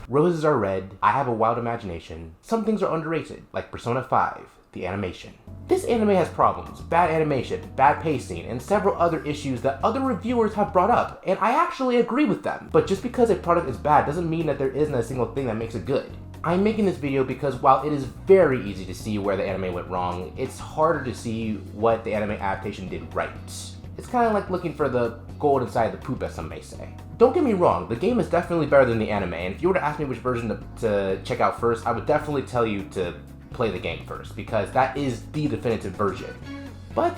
Roses are red, I have a wild imagination. Some things are underrated, like Persona 5, the animation. This anime has problems, bad animation, bad pacing, and several other issues that other reviewers have brought up, and I actually agree with them. But just because a product is bad doesn't mean that there isn't a single thing that makes it good. I'm making this video because while it is very easy to see where the anime went wrong, it's harder to see what the anime adaptation did right. It's kind of like looking for the gold inside the poop, as some may say. Don't get me wrong, the game is definitely better than the anime, and if you were to ask me which version to check out first, I would definitely tell you to play the game first, because that is the definitive version. But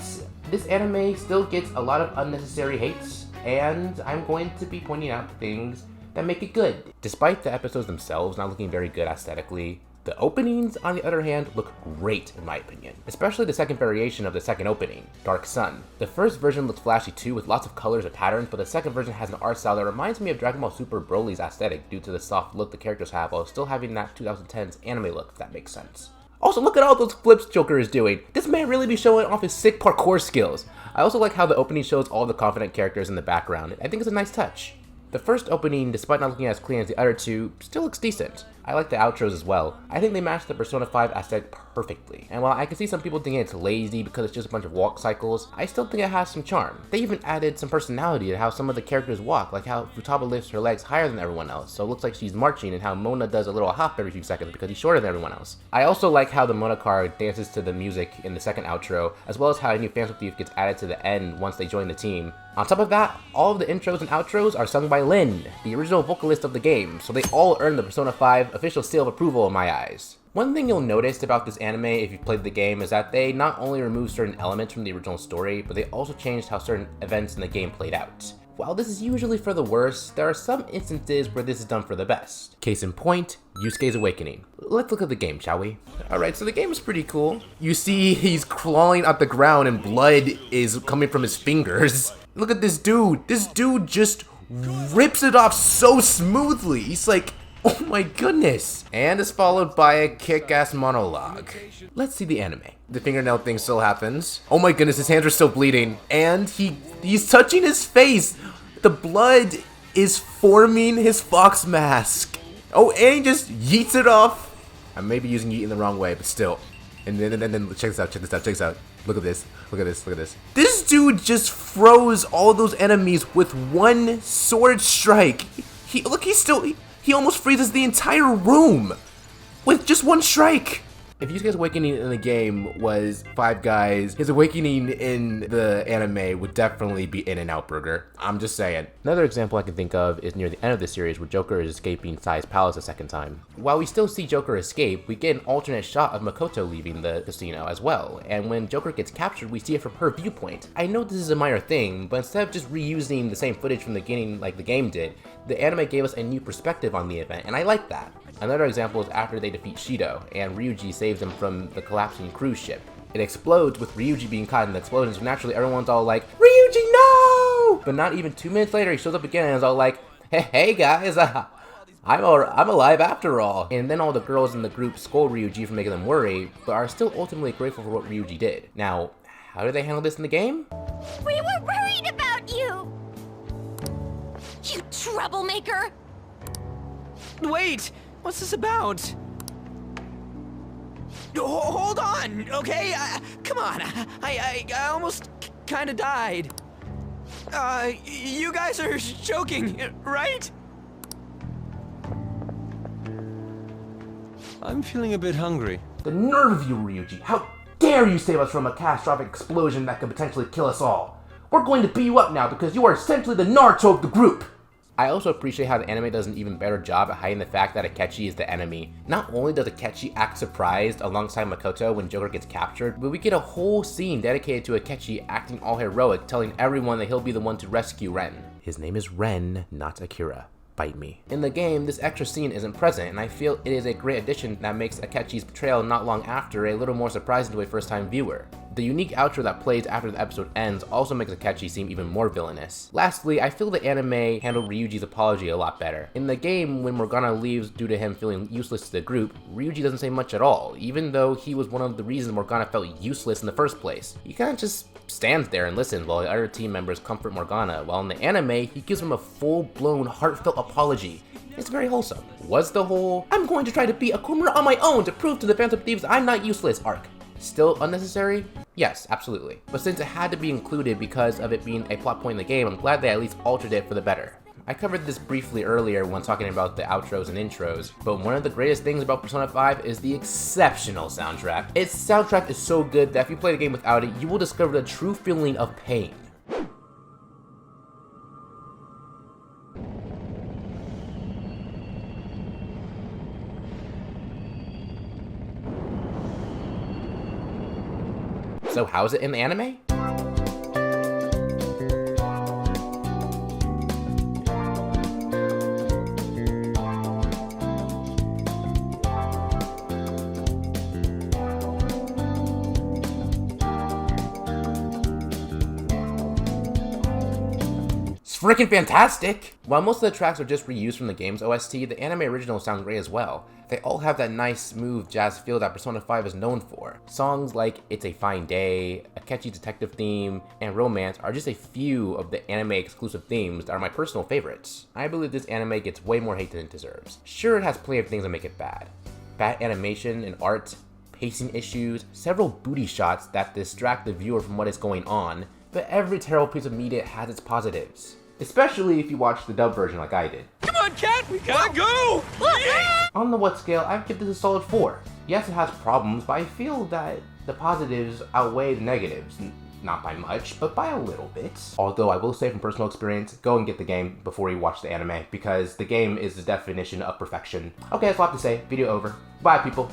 this anime still gets a lot of unnecessary hates, and I'm going to be pointing out things that make it good. Despite the episodes themselves not looking very good aesthetically, the openings, on the other hand, look great in my opinion. Especially the second variation of the second opening, Dark Sun. The first version looks flashy too, with lots of colors and patterns, but the second version has an art style that reminds me of Dragon Ball Super Broly's aesthetic due to the soft look the characters have while still having that 2010's anime look, if that makes sense. Also, look at all those flips Joker is doing. This man really be showing off his sick parkour skills. I also like how the opening shows all the confident characters in the background. I think it's a nice touch. The first opening, despite not looking as clean as the other two, still looks decent. I like the outros as well. I think they match the Persona 5 aesthetic perfectly. And while I can see some people thinking it's lazy because it's just a bunch of walk cycles, I still think it has some charm. They even added some personality to how some of the characters walk, like how Futaba lifts her legs higher than everyone else, so it looks like she's marching, and how Mona does a little hop every few seconds because he's shorter than everyone else. I also like how the Mona card dances to the music in the second outro, as well as how a new Phantom Thief gets added to the end once they join the team. On top of that, all of the intros and outros are sung by Lin, the original vocalist of the game, so they all earn the Persona 5 official seal of approval in my eyes. One thing you'll notice about this anime if you've played the game is that they not only removed certain elements from the original story, but they also changed how certain events in the game played out. While this is usually for the worse, there are some instances where this is done for the best. Case in point, Yusuke's awakening. Let's look at the game, shall we? Alright, so the game is pretty cool. You see he's crawling at the ground and blood is coming from his fingers. Look at this dude. This dude just rips it off so smoothly. He's like, oh my goodness. And it's followed by a kick-ass monologue. Let's see the anime. The fingernail thing still happens. Oh my goodness, his hands are still bleeding. And he's touching his face. The blood is forming his fox mask. Oh, and he just yeets it off. I may be using yeet in the wrong way, but still. And then check this out. Look at this. This dude just froze all those enemies with one sword strike. He almost freezes the entire room with just one strike. If Yusuke's awakening in the game was Five Guys, his awakening in the anime would definitely be In-N-Out Burger. I'm just saying. Another example I can think of is near the end of the series where Joker is escaping Sai's palace a second time. While we still see Joker escape, we get an alternate shot of Makoto leaving the casino as well, and when Joker gets captured, we see it from her viewpoint. I know this is a minor thing, but instead of just reusing the same footage from the beginning like the game did, the anime gave us a new perspective on the event, and I like that. Another example is after they defeat Shido, and Ryuji saves them from the collapsing cruise ship. It explodes with Ryuji being caught in the explosion, so naturally everyone's all like, Ryuji, no! But not even 2 minutes later, he shows up again and is all like, hey guys, I'm alive after all. And then all the girls in the group scold Ryuji for making them worry, but are still ultimately grateful for what Ryuji did. Now, how do they handle this in the game? We were worried about you! You troublemaker! Wait! What's this about? Hold on, okay? Come on, I almost kinda died. You guys are joking, right? I'm feeling a bit hungry. The nerve of you, Ryuji! How dare you save us from a catastrophic explosion that could potentially kill us all! We're going to beat you up now because you are essentially the Naruto of the group! I also appreciate how the anime does an even better job at hiding the fact that Akechi is the enemy. Not only does Akechi act surprised alongside Makoto when Joker gets captured, but we get a whole scene dedicated to Akechi acting all heroic, telling everyone that he'll be the one to rescue Ren. His name is Ren, not Akira. Bite me. In the game, this extra scene isn't present, and I feel it is a great addition that makes Akechi's betrayal not long after a little more surprising to a first-time viewer. The unique outro that plays after the episode ends also makes Akechi seem even more villainous. Lastly, I feel the anime handled Ryuji's apology a lot better. In the game, when Morgana leaves due to him feeling useless to the group, Ryuji doesn't say much at all, even though he was one of the reasons Morgana felt useless in the first place. He kinda just stands there and listens while the other team members comfort Morgana, while in the anime, he gives him a full-blown, heartfelt apology. It's very wholesome. Was the whole, "I'm going to try to be a Kumura on my own to prove to the Phantom Thieves I'm not useless" arc still unnecessary? Yes, absolutely. But since it had to be included because of it being a plot point in the game, I'm glad they at least altered it for the better. I covered this briefly earlier when talking about the outros and intros, but one of the greatest things about Persona 5 is the exceptional soundtrack. Its soundtrack is so good that if you play the game without it, you will discover the true feeling of pain. So how's it in the anime? It's freaking fantastic! While most of the tracks are just reused from the game's OST, the anime original sound great as well. They all have that nice, smooth jazz feel that Persona 5 is known for. Songs like It's a Fine Day, Akechi's detective theme, and Romance are just a few of the anime exclusive themes that are my personal favorites. I believe this anime gets way more hate than it deserves. Sure, it has plenty of things that make it bad. Bad animation and art, pacing issues, several booty shots that distract the viewer from what is going on, but every terrible piece of media has its positives. Especially if you watch the dub version like I did. Come on, cat! We gotta go! On the what scale, I'd give this a solid 4. Yes, it has problems, but I feel that the positives outweigh the negatives. Not by much, but by a little bit. Although I will say from personal experience, go and get the game before you watch the anime, because the game is the definition of perfection. Okay, that's all I have to say. Video over. Bye, people.